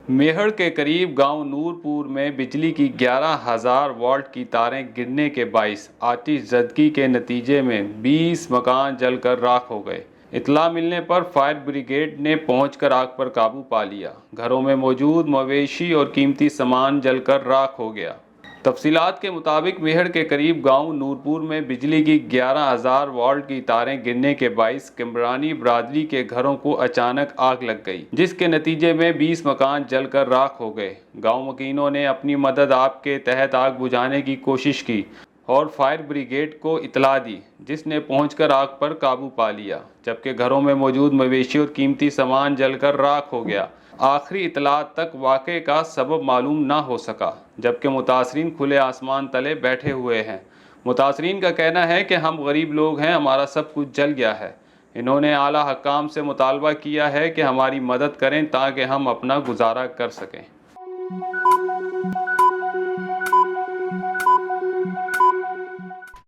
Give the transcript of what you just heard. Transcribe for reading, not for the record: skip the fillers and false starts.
میہڑ کے قریب گاؤں نورپور میں بجلی کی 11,000 واٹ کی تاریں گرنے کے باعث آتش زدگی کے نتیجے میں 20 مکان جل کر راکھ ہو گئے۔ اطلاع ملنے پر فائر بریگیڈ نے پہنچ کر آگ پر قابو پا لیا۔ گھروں میں موجود مویشی اور قیمتی سامان جل کر راکھ ہو گیا۔ تفصیلات کے مطابق میہڑ کے قریب گاؤں نورپور میں بجلی کی 11,000 واٹ کی تاریں گرنے کے باعث کمرانی برادری کے گھروں کو اچانک آگ لگ گئی، جس کے نتیجے میں 20 مکان جل کر راکھ ہو گئے۔ گاؤں مکینوں نے اپنی مدد آپ کے تحت آگ بجھانے کی کوشش کی اور فائر بریگیڈ کو اطلاع دی، جس نے پہنچ کر آگ پر قابو پا لیا، جبکہ گھروں میں موجود مویشی اور قیمتی سامان جل کر راکھ ہو گیا۔ آخری اطلاعات تک واقعے کا سبب معلوم نہ ہو سکا، جبکہ متاثرین کھلے آسمان تلے بیٹھے ہوئے ہیں۔ متاثرین کا کہنا ہے کہ ہم غریب لوگ ہیں، ہمارا سب کچھ جل گیا ہے۔ انہوں نے اعلیٰ حکام سے مطالبہ کیا ہے کہ ہماری مدد کریں تاکہ ہم اپنا گزارا کر سکیں۔